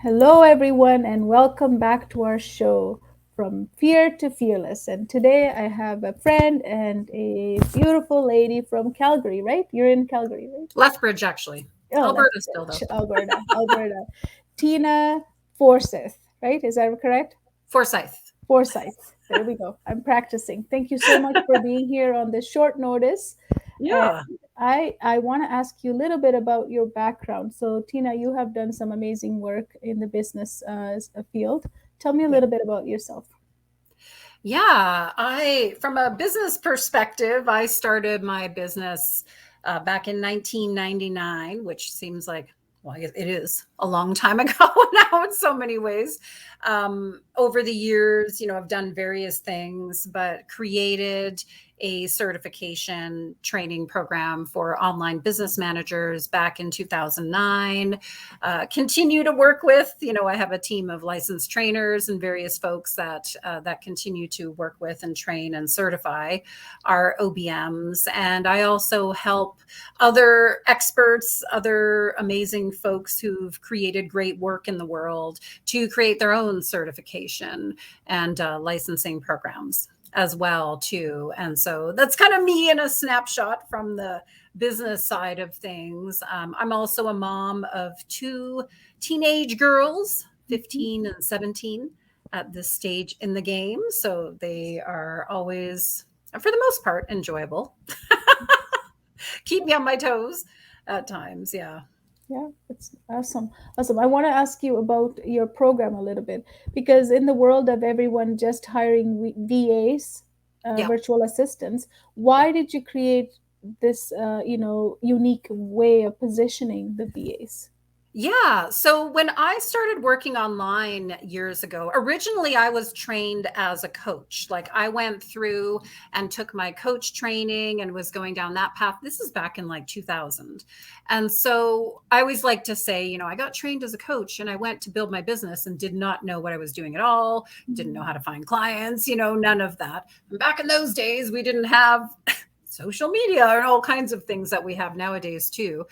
Hello, everyone, and welcome back to our show From Fear to Fearless. And today I have a friend and a beautiful lady from Calgary, right? You're in Calgary, right? Lethbridge, actually. Oh, Alberta still, though. Lethbridge, Alberta. Tina Forsyth, right? Is that correct? Forsyth. Forsyth. There we go. I'm practicing. Thank you so much for being here on this short notice. And Yeah. I want to ask you a little bit about your background. So, Tina, you have done some amazing work in the business field. Tell me a Yeah. little bit about yourself. Yeah. From a business perspective, I started my business back in 1999, which seems like, well, it is a long time ago now in so many ways. Over the years, I've done various things, but created a certification training program for online business managers back in 2009. Continue to work with, I have a team of licensed trainers and various folks that continue to work with and train and certify our OBMs. And I also help other experts, other amazing folks who've created great work in the world to create their own certification and licensing programs as well too. And so that's kind of me in a snapshot from the business side of things. I'm also a mom of two teenage girls, Mhm. 15 and 17 at this stage in the game. So they are always, for the most part, enjoyable. Keep me on my toes at times. Yeah. Yeah, it's awesome. Awesome. I want to ask you about your program a little bit because in the world of everyone just hiring VAs, Yeah. virtual assistants, Yeah. why did you create this, unique way of positioning the VAs? Yeah. So when I started working online years ago, originally I was trained as a coach. Like I went through and took my coach training and was going down that path. This is back in like 2000. And so I always like to say, I got trained as a coach and I went to build my business and did not know what I was doing at all, didn't know how to find clients, none of that. And back in those days, we didn't have social media and all kinds of things that we have nowadays too.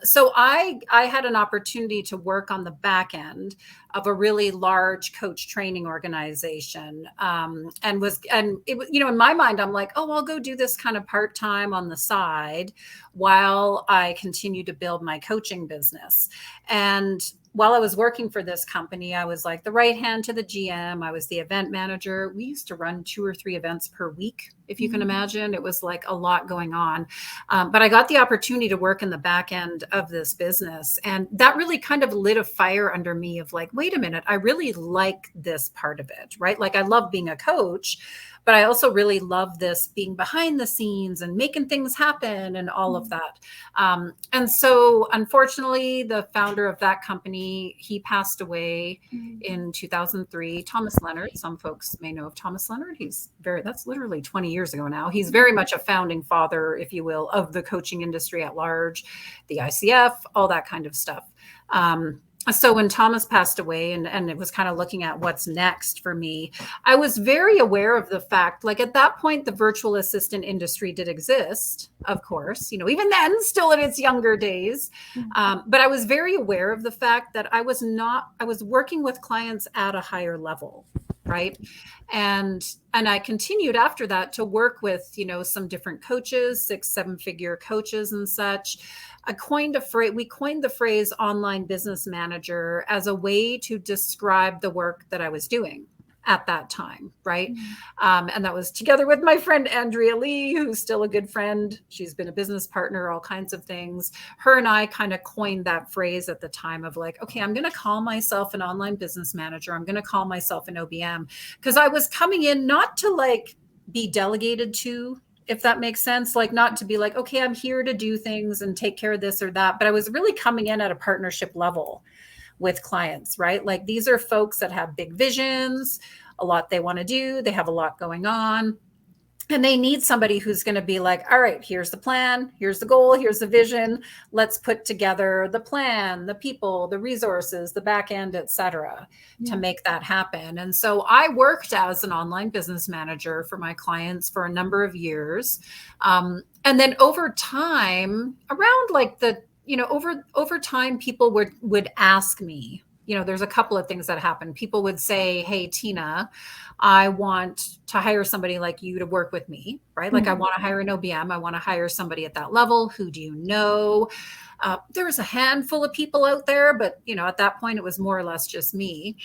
So I had an opportunity to work on the back end of a really large coach training organization, and it was, in my mind I'm like, oh, I'll go do this kind of part time on the side while I continue to build my coaching business. And while I was working for this company, I was like the right hand to the GM. I was the event manager. We used to run 2 or 3 events per week, if you can Mhm. imagine. It was like a lot going on. But I got the opportunity to work in the back end of this business. And that really kind of lit a fire under me of like, wait a minute, I really like this part of it, right? Like I love being a coach, but I also really love this being behind the scenes and making things happen and all of that. And so, unfortunately, the founder of that company, he passed away Mhm. in 2003. Thomas Leonard. Some folks may know of Thomas Leonard. That's literally 20 years ago now. He's very much a founding father, if you will, of the coaching industry at large, the ICF, all that kind of stuff. So when Thomas passed away and it was kind of looking at what's next for me, I was very aware of the fact, like at that point, the virtual assistant industry did exist, of course, even then, still in its younger days. But I was very aware of the fact that I was working with clients at a higher level. Right. And I continued after that to work with, some different coaches, 6, 7 figure coaches and such. We coined the phrase online business manager as a way to describe the work that I was doing at that time, right? Mhm. And that was together with my friend Andrea Lee, who's still a good friend. She's been a business partner, all kinds of things. Her and I kind of coined that phrase at the time of like, okay, I'm going to call myself an online business manager. I'm going to call myself an OBM because I was coming in not to like be delegated to, if that makes sense, like not to be like, okay, I'm here to do things and take care of this or that, but I was really coming in at a partnership level with clients, right? Like these are folks that have big visions, a lot they want to do, they have a lot going on. And they need somebody who's going to be like, all right, here's the plan, here's the goal, here's the vision. Let's put together the plan, the people, the resources, the back end, et cetera, to Yeah. make that happen. And so I worked as an online business manager for my clients for a number of years. And then over time, around like over time, people would ask me, there's a couple of things that happen. People would say, hey, Tina, I want to hire somebody like you to work with me, right? Like I Mm. want to hire an OBM. I want to hire somebody at that level. Who do you know? There's a handful of people out there, but at that point it was more or less just me.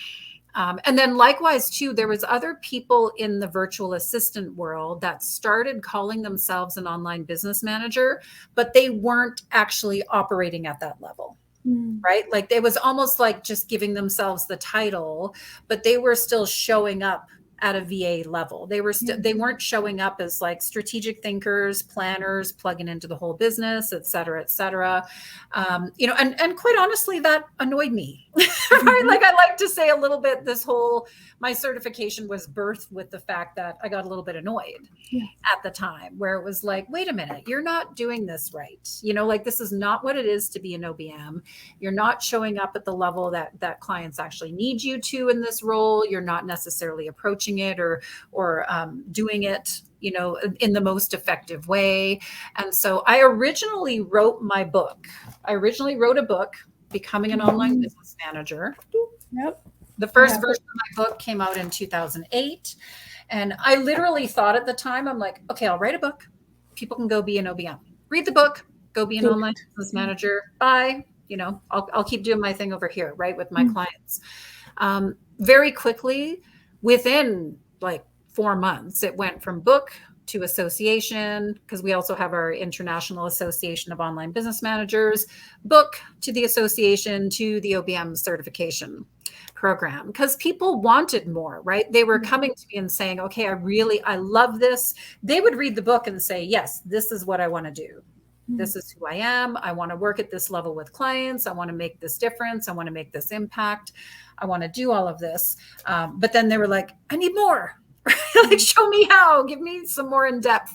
And then likewise too, there was other people in the virtual assistant world that started calling themselves an online business manager, but they weren't actually operating at that level. Mm. Right? Like it was almost like just giving themselves the title, but they were still showing up at a VA level. Yeah. They weren't showing up as like strategic thinkers, planners, plugging into the whole business, et cetera, et cetera. And quite honestly, that annoyed me. Right? Mhm. Like I like to say a little bit, my certification was birthed with the fact that I got a little bit annoyed Yeah. at the time, where it was like, wait a minute, you're not doing this right. Like this is not what it is to be an OBM. You're not showing up at the level that clients actually need you to in this role. You're not necessarily approaching it or doing it in the most effective way. And so I originally wrote my book. I originally wrote a book, Becoming an Online Mhm. Business Manager. Yep. The I first have it. version of my book came out in 2008. And I literally thought at the time, I'm like, okay, I'll write a book. People can go be an OBM. Read the book, go be an Do online it. business Yeah. manager. Bye. I'll keep doing my thing over here, right, with my Mm. clients. Very quickly, within like 4 months, it went from book to association, because we also have our International Association of Online Business Managers, book to the association to the OBM certification program, because people wanted more, right? They were Yeah. coming to me and saying, okay, I love this. They would read the book and say, yes, this is what I want to do. Mm. This is who I am. I want to work at this level with clients. I want to make this difference. I want to make this impact. I want to do all of this. But then they were like, I need more. Like, Mm. show me how, give me some more in-depth,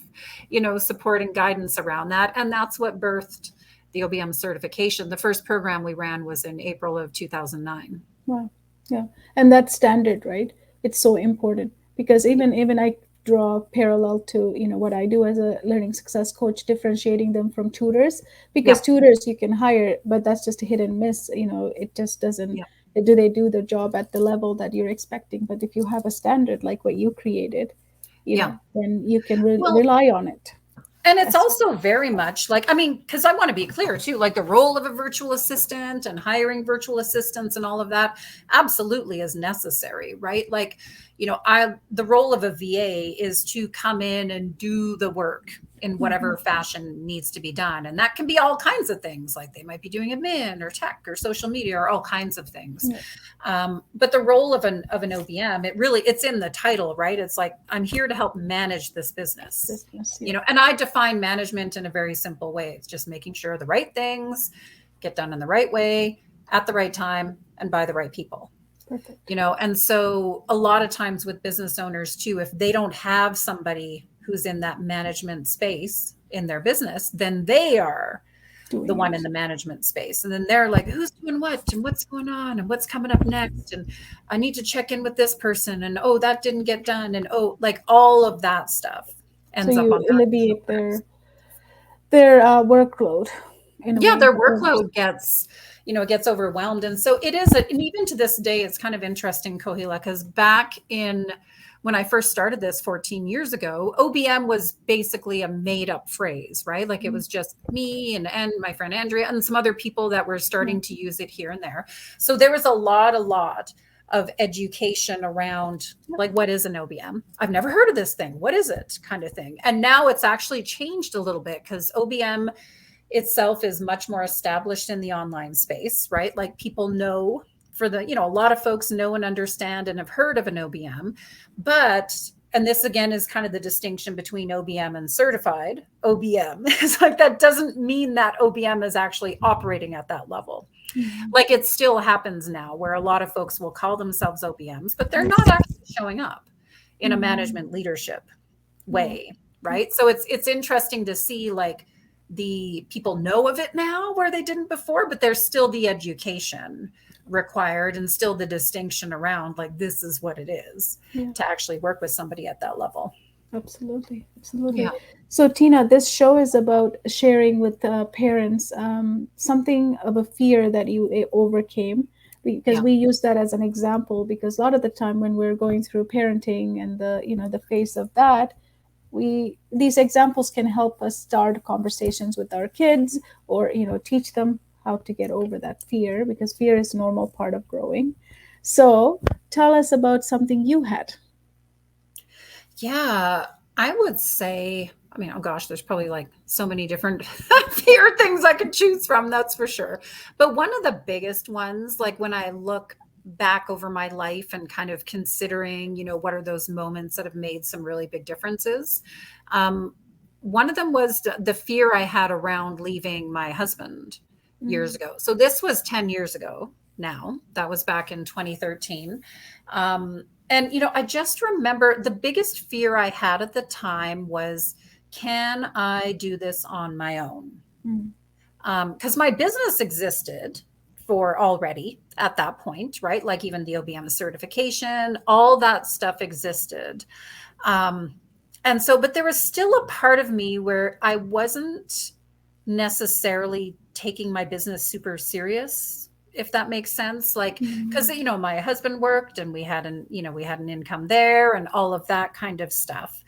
support and guidance around that. And that's what birthed the OBM certification. The first program we ran was in April of 2009. Wow. Yeah. And that's standard, right? It's so important because even I draw parallel to, what I do as a learning success coach, differentiating them from tutors, because Yeah. tutors you can hire, but that's just a hit and miss. It just doesn't, Yeah. do they do the job at the level that you're expecting? But if you have a standard like what you created, Yeah. then you can Well, rely on it. and it's That's also very much like, I mean, because I want to be clear too, like the role of a virtual assistant and hiring virtual assistants and all of that absolutely is necessary, right? Like, the role of a VA is to come in and do the work in Mhm. whatever fashion needs to be done. And that can be all kinds of things, like they might be doing admin or tech or social media or all kinds of things. Yeah. But the role of an OBM, it's in the title, right? It's like, I'm here to help manage this business. Business. Yeah. And I define management in a very simple way. It's just making sure the right things get done in the right way, at the right time, and by the right people. Perfect. And so a lot of times with business owners too, if they don't have somebody who's in that management space in their business, then they are the Doing one in it. the management space. And then they're like, who's doing what and what's going on and what's coming up next? And I need to check in with this person. And oh, that didn't get done. And oh, like all of that stuff So ends up you on their alleviate shoulders. their workload in a Yeah, way. their workload gets overwhelmed. And so and even to this day, it's kind of interesting, Kohila, because back in when I first started this 14 years ago, OBM was basically a made up phrase, right? Like it Mhm. was just me and my friend Andrea and some other people that were Yeah. starting to use it here and there. So there was a lot of education around, Yep. like, what is an OBM? I've never heard of this thing. What is it? Kind of thing. And now it's actually changed a little bit, because OBM itself is much more established in the online space, right? Like people know, a lot of folks know and understand and have heard of an OBM, but, and this again is kind of the distinction between OBM and certified OBM. It's like, that doesn't mean that OBM is actually operating at that level. Mhm. Like it still happens now where a lot of folks will call themselves OBMs, but they're not Yes. actually showing up in a Mhm. management leadership Yeah. way, right? So it's interesting to see, like, the people know of it now where they didn't before, but there's still the education required and still the distinction around, like, this is what it is Yeah. to actually work with somebody at that level. Absolutely. Absolutely. Yeah. So, Tina, this show is about sharing with parents something of a fear that you overcame because Yeah. we use that as an example, because a lot of the time when we're going through parenting and the, you know, the phase of that, we, these examples can help us start conversations with our kids, or, you know, teach them how to get over that fear, because fear is a normal part of growing. So tell us about something you had. Yeah, I would say, I mean, oh gosh, there's probably like so many different fear things I could choose from, that's for sure. But one of the biggest ones, like when I look back over my life and kind of considering, what are those moments that have made some really big differences? Um, One of them was the fear I had around leaving my husband years Mm, ago. So this was 10 years ago now. That was back in 2013. And, I just remember the biggest fear I had at the time was, can I do this on my own? mm, Because my business existed for already at that point, right? Like even the OBM certification, all that stuff existed. Um, and so, but there was still a part of me where I wasn't necessarily taking my business super serious, if that makes sense. Like, because mm, my husband worked and we had an income there and all of that kind of stuff.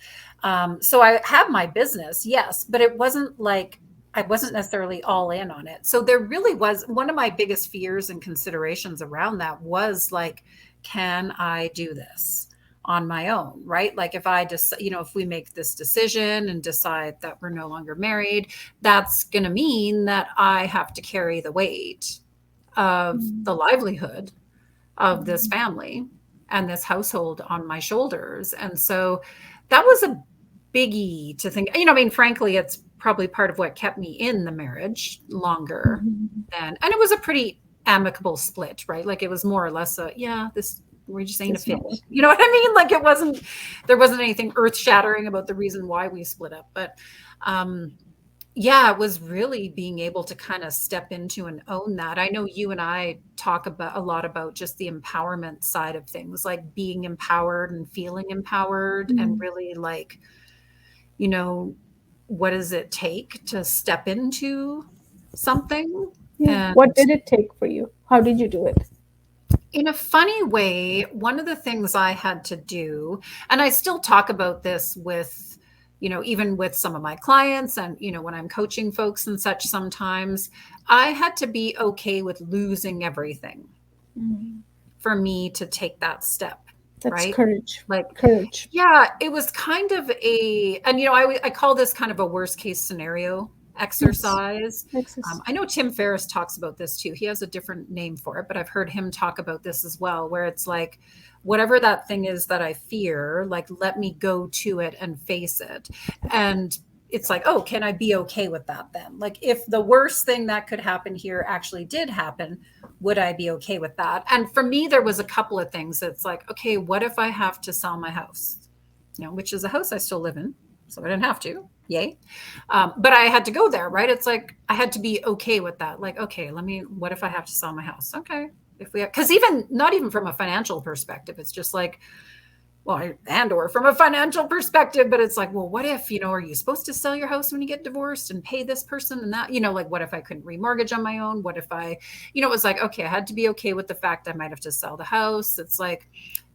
So I had my business, yes, but it wasn't like I wasn't necessarily all in on it. So there really was one of my biggest fears and considerations around that was like, can I do this on my own, right? Like if I just, if we make this decision and decide that we're no longer married, that's going to mean that I have to carry the weight of the mm, livelihood of this mm, family and this household on my shoulders. And so that was a biggie to think, I mean, frankly, it's probably part of what kept me in the marriage longer mm. than, and it was a pretty amicable split, right? Like it was more or less a, yeah, this, we're just ain't a It's fit. not working. You know what I mean? Like there wasn't anything earth shattering about the reason why we split up. But um, yeah, it was really being able to kind of step into and own that. I know you and I talk about a lot about just the empowerment side of things, like being empowered and feeling empowered and Mm. really like, you know, what does it take to step into something? Yeah. And What did it take for you? How did you do it? in a funny way, one of the things I had to do, and I still talk about this with, even with some of my clients and, when I'm coaching folks and such sometimes, I had to be okay with losing everything Mm. for me to take that step, That's right? courage. Like, Courage. yeah, it was kind of and I call this kind of a worst case scenario Yes. exercise. Texas. I know Tim Ferriss talks about this too. He has a different name for it, but I've heard him talk about this as well, where it's like, whatever that thing is that I fear, like, let me go to it and face it. And it's like, oh, can I be okay with that then? Like, if the worst thing that could happen here actually did happen, would I be okay with that? And for me, there was a couple of things. It's like, okay, what if I have to sell my house? Which is a house I still live in. So I didn't have to. Yay. But I had to go there, right? It's like I had to be okay with that. Like, okay, what if I have to sell my house? Okay. Because even not even from a financial perspective, it's just like, well, and or from a financial perspective, but it's like, well, what if, are you supposed to sell your house when you get divorced and pay this person and that, like, what if I couldn't remortgage on my own? What if it was like, okay, I had to be okay with the fact I might have to sell the house. It's like,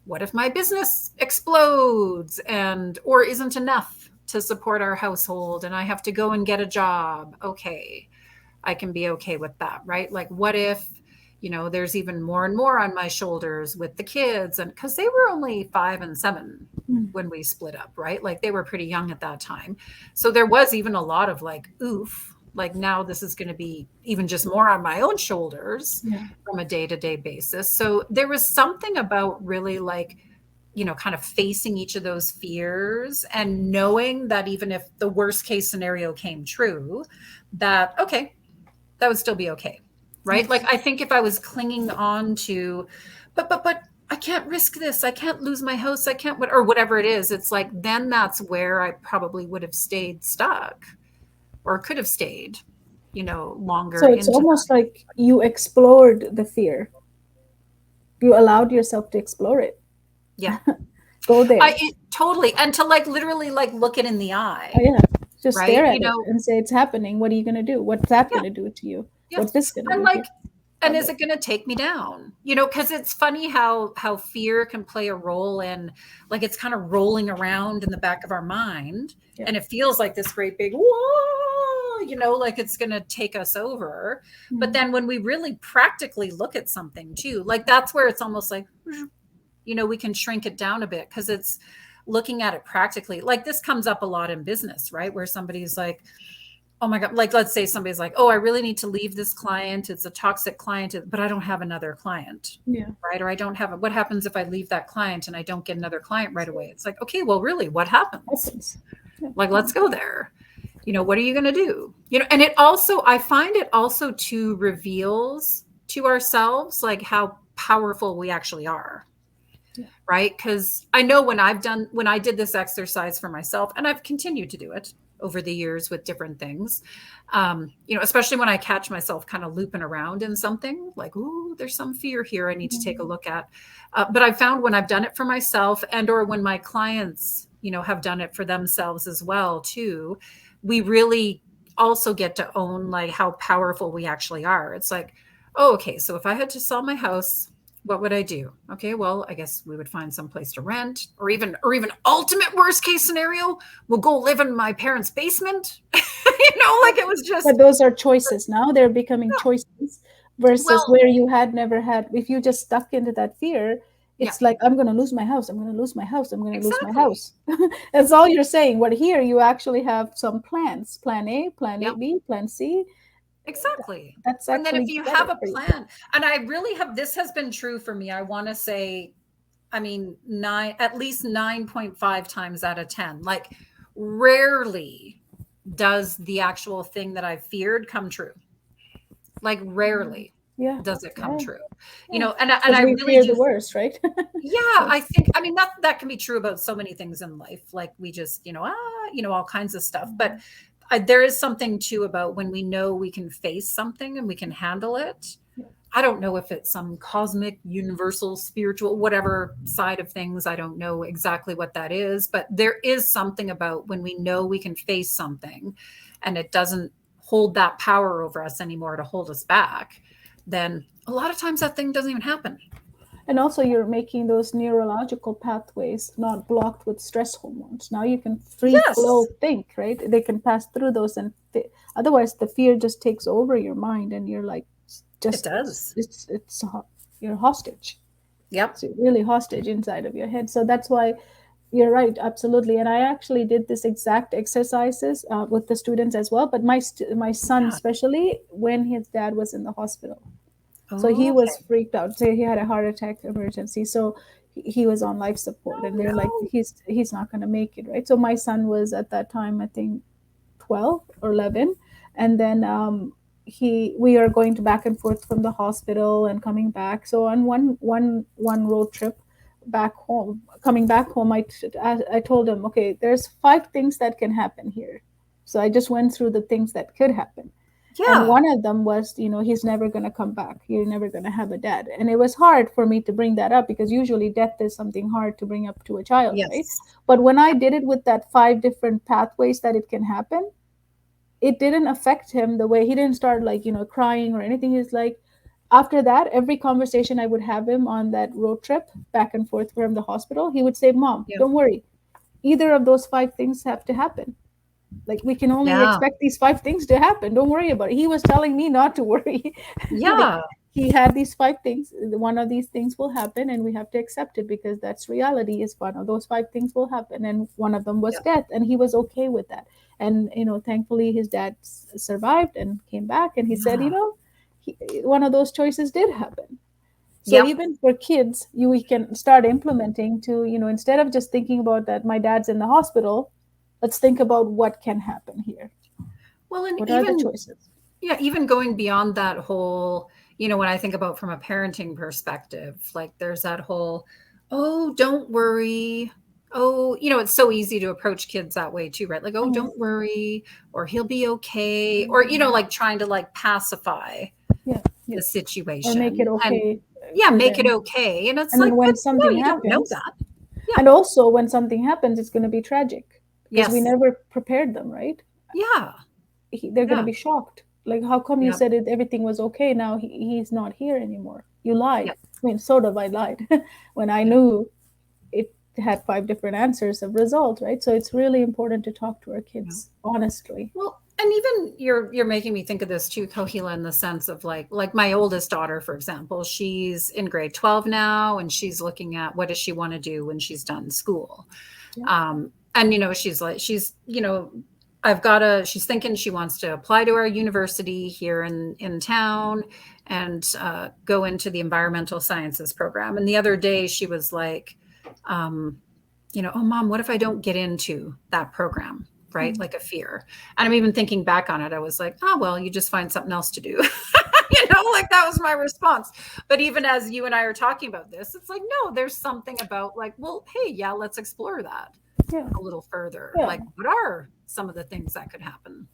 what if my business explodes or isn't enough to support our household and I have to go and get a job? Okay, I can be okay with that, right? Like, what if, there's even more and more on my shoulders with the kids? And because they were only 5 and 7 Mm. when we split up, right? Like, they were pretty young at that time. So there was even a lot of like, oof, like now this is going to be even just more on my own shoulders Yeah. from a day to day basis. So there was something about really like, kind of facing each of those fears and knowing that even if the worst case scenario came true, that, okay, that would still be okay. Right. Like, Yes. I think if I was clinging on to, but I can't risk this. I can't lose my house. I can't, or whatever it is. It's like, then that's where I probably would have stayed stuck or could have stayed, longer So it's into that. almost like you explored the fear. You allowed yourself to explore it. Yeah. Go there. Totally. And to like literally like look it in the Oh, eye. yeah. Just Right. stare at it and say, it's happening. What are you going to do? What's that Yeah. going to do to you? Yeah. What's this going to And do to like, you? and of is it. it going to take me down? Because it's funny how fear can play a role in, like, it's kind of rolling around in the back of our mind, Yeah. and it feels like this great big whoa, like it's going to take us over. But Mm. then when we really practically look at something too, like that's where it's almost like, we can shrink it down a bit, because it's looking at it practically. Like, this comes up a lot in business, right? Where somebody's like, oh my God, like, let's say somebody's like, oh, I really need to leave this client. It's a toxic client, but I don't have another client. Yeah. Right. Or I don't have it. What happens if I leave that client and I don't get another client right away? It's like, okay, well, really, what happens? Happens. Yeah. Like, let's go there. What are you going to do? And it also, I find it also too reveals to ourselves, like, how powerful we actually are. Yeah. Right. Because I know when I did this exercise for myself, and I've continued to do it over the years with different things, especially when I catch myself kind of looping around in something like, ooh, there's some fear here I need to take a Mm. look at. But I've found when I've done it for myself, and or when my clients, have done it for themselves as well, too, we really also get to own, like, how powerful we actually are. It's like, oh, okay, so if I had to sell my house, what would I do? Okay, well, I guess we would find some place to rent, or even ultimate worst case scenario, we'll go live in my parents' basement. Like, it was But just, those are choices now. They're becoming choices versus well, where you had never had. If you just stuck into that fear, yeah, it's like, I'm going to lose my house. I'm going to lose my house. I'm going to lose my exactly. house. That's all you're saying. But here you actually have some plans, plan A, plan A, Yep, B, plan C. exactly. That's And then if actually you better have a for you. plan, and I really have, this has been true for me, I want to say, I mean, at least 9.5 times out of 10, like, rarely does the actual thing that I feared come true. Like, rarely Yeah. does it come Yeah. true. Yeah. And Because I we really fear the do. worst, right? Yeah, I think, I mean, that can be true about so many things in life. Like, we just, all kinds of stuff. But there is something too about when we know we can face something and we can handle it. Yeah. I don't know if it's some cosmic, universal, spiritual, whatever side of things. I don't know exactly what that is, but there is something about when we know we can face something and it doesn't hold that power over us anymore to hold us back, then a lot of times that thing doesn't even happen. And also, you're making those neurological pathways not blocked with stress hormones. Now you can free flow Yes, think, right? They can pass through those, and otherwise, the fear just takes over your mind, and you're like, it just does. you're hostage. Yep. So you're really hostage inside of your head. So that's why you're right, absolutely. And I actually did this exact exercises with the students as well. But my son, Yeah. especially when his dad was in the hospital, so he was Okay. freaked out. So he had a heart attack emergency. So he was on life support, and they're like, Oh he's not going to make it, right? So my son was at that time, I think, 12 or 11, and then he we are going to back and forth from the hospital and coming back. So on one road trip back home, coming back home, I told him, okay, there's 5 things that can happen here. So I just went through the things that could happen, no. and Yeah. one of them was, he's never going to come back, you're never going to have a dad. And it was hard for me to bring that up because usually death is something hard to bring up to a child, right? Yes. But when I did it with that 5 different pathways that it can happen, it didn't affect him the way. He didn't start, like, crying or anything. He's like, after that, every conversation I would have him on that road trip back and forth from the hospital, he would say, Mom, Yeah. don't worry, either of those 5 things have to happen. Like, we can only Yeah. expect these 5 things to happen, don't worry about it. He was telling me not to worry. Like, Yeah. he had these 5 things, one of these things will happen, and we have to accept it because that's reality. Is one of those 5 things will happen, and one of them was Yeah. death, and he was okay with that. And thankfully his dad survived and came back, and he said, Yeah. one of those choices did happen. So Yep. even for kids, we can start implementing to, instead of just thinking about that my dad's in the hospital, let's think about what can happen here. Well, and What are the even, choices? yeah, even going beyond that whole, when I think about from a parenting perspective, like, there's that whole, oh, don't worry. Oh, it's so easy to approach kids that way too, right? Like, oh, Mhm. don't worry, or he'll be okay, or, like, trying to, like, pacify Yeah, yeah. the Or make it situation and, okay yeah, for make it them. okay. And it's And like, then but when no, something you don't know happens, that. Yeah. and also when something happens, it's going to be tragic because we Yes. never prepared them, right? Yeah. They're going to Yeah. be shocked. Like, how come you Yep. said everything was okay? Now he's not here anymore. You lied. Yep. I mean, sort of, I lied when I Yep. knew it had five different answers of result, right? So it's really important to talk to our Yep. kids honestly. Well, and even you're making me think of this too, Kohila, in the sense of like my oldest daughter, for example, she's in grade 12 now, and she's looking at what does she want to do when she's done school. Yeah. And she's like, I've got a, she's thinking she wants to apply to our university here in town, and go into the environmental sciences program. And the other day she was like, um, oh, mom, what if I don't get into that program? Right? Mm. Like a fear. And I'm even thinking back on it. I was like, oh, well, you just find something else to do. Like that was my response. But even as you and I are talking about this, it's like, no, there's something about like, well, hey, yeah, let's explore that Yeah. a little further. Yeah. Like, what are some of the things that could happen?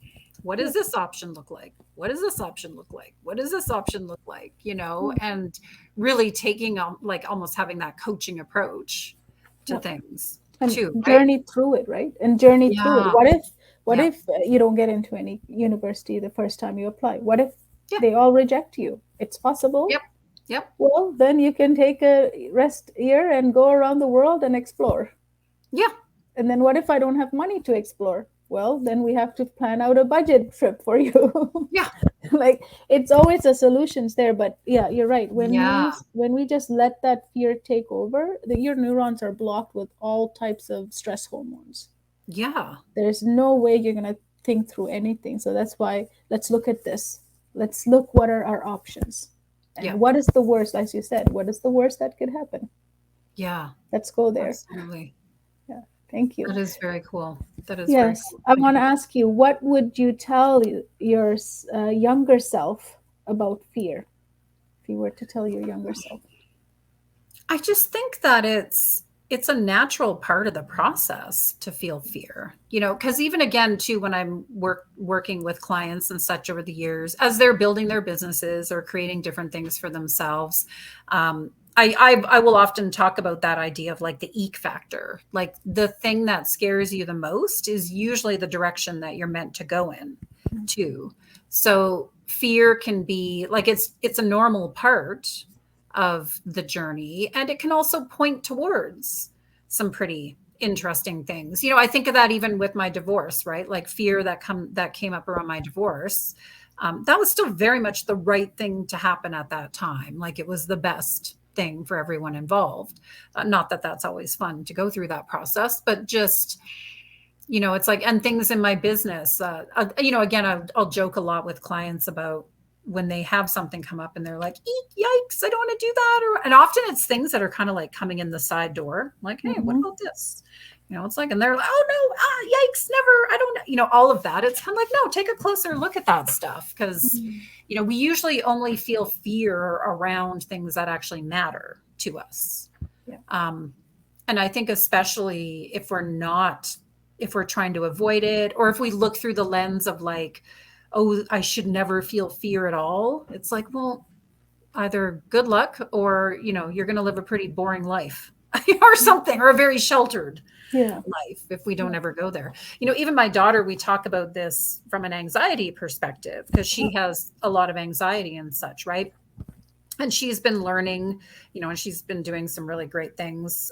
What Yeah. does this option look like? What does this option look like? What does this option look like? Yeah. And really taking like almost having that coaching approach to Yeah. things And too, right? journey through it, right? And journey through it. Yeah. What Yeah. if you don't get into any university the first time you apply? What if Yeah. they all reject you? It's possible. Yep. Yep. Well, then you can take a rest year and go around the world and explore. Yeah. And then what if I don't have money to explore? Well, then we have to plan out a budget trip for you. Yeah. Like, it's always a solutions there. But yeah, you're right. Yeah. When we just let that fear take over, your neurons are blocked with all types of stress hormones. Yeah. There's no way you're going to think through anything. So that's why let's look at this. Let's look what are our options. And Yeah. what is the worst, as you said, what is the worst that could happen? Yeah. Let's go there. Absolutely. Yeah. Thank you. That is very cool. That is very Yes. cool. I want to ask you, what would you tell your younger self about fear? If you were to tell your younger self. I just think that it's a natural part of the process to feel fear, because even again too, when I'm working with clients and such over the years, as they're building their businesses or creating different things for themselves, I will often talk about that idea of like the eek factor. Like the thing that scares you the most is usually the direction that you're meant to go in too. So fear can be like, it's a normal part of the journey, and it can also point towards some pretty interesting things. I think of that even with my divorce, right? Like fear that came up around my divorce. That was still very much the right thing to happen at that time. Like it was the best thing for everyone involved. Not that that's always fun to go through that process, but just, it's like, and things in my business, again, I'll joke a lot with clients about when they have something come up and they're like, eek, yikes, I don't want to do that. And often it's things that are kind of like coming in the side door, like, hey, what about this? It's like, and they're like, oh no, yikes, never, I don't know, all of that. It's kind of like, no, take a closer look at that stuff. Because, we usually only feel fear around things that actually matter to us. Yeah. And I think especially if we're trying to avoid it, or if we look through the lens of like, oh, I should never feel fear at all. It's like, well, either good luck or, you're going to live a pretty boring life or something, or a very sheltered life if we don't ever go there. Even my daughter, we talk about this from an anxiety perspective because she has a lot of anxiety and such, right? And she's been learning, and she's been doing some really great things,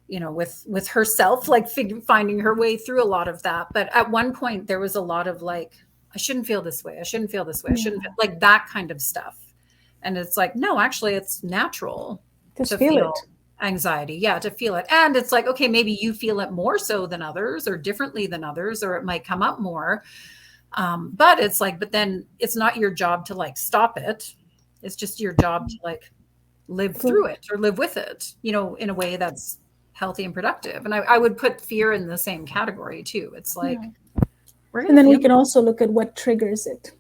with herself, like finding her way through a lot of that. But at one point there was a lot of like, I shouldn't feel this way. I shouldn't feel this way. I shouldn't feel, like that kind of stuff. And it's like, no, actually it's natural Just to feel it. anxiety. Yeah. To feel it. And it's like, okay, maybe you feel it more so than others or differently than others, or it might come up more. But it's like, but then it's not your job to like stop it. It's just your job to like live through it or live with it, in a way that's healthy and productive. And I would put fear in the same category too. It's like, and then we can also look at what triggers it.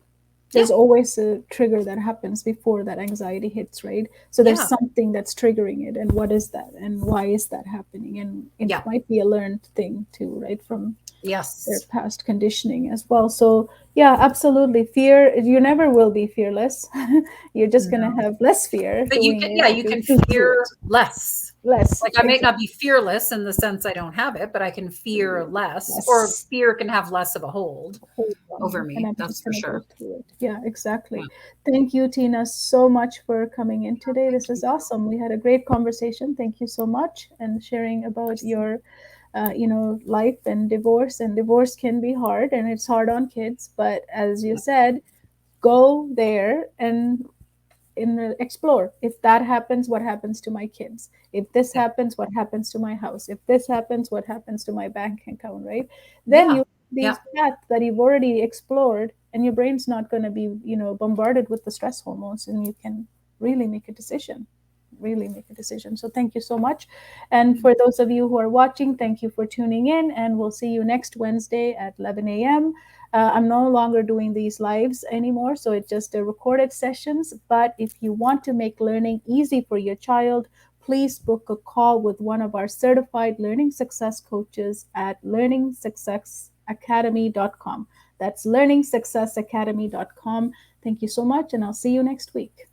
There's always a trigger that happens before that anxiety hits, right? So there's something that's triggering it, and what is that, and why is that happening? And it might be a learned thing too, right, from their past conditioning as well. So yeah, absolutely, fear, you never will be fearless. You're just gonna have less fear. But you can fear less. Less, Like I may not exactly. be fearless in the sense I don't have it, but I can fear less, or Less. fear can have less of a hold Hold on over me, and me. I'm That's just for going to go sure. through it. Yeah, Yeah. exactly. Thank you, Tina, so much for coming in today. Thank This is you. awesome. We had a great conversation. Thank you so much, and sharing Of about course. your life and divorce. And divorce can be hard, and it's hard on kids, but as you Yeah. said, go there and explore. If that happens, what happens to my kids? If this Yeah. happens, what happens to my house? If this happens, what happens to my bank account? Right? Then Yeah. you Yeah. these paths that you've already explored, and your brain's not going to be bombarded with the stress hormones, and you can really make a decision. Really make a decision. So thank you so much. And for those of you who are watching, thank you for tuning in, and we'll see you next Wednesday at 11 a.m. I'm no longer doing these lives anymore, so it's just recorded sessions. But if you want to make learning easy for your child, please book a call with one of our certified learning success coaches at learningsuccessacademy.com. That's learningsuccessacademy.com. Thank you so much, and I'll see you next week.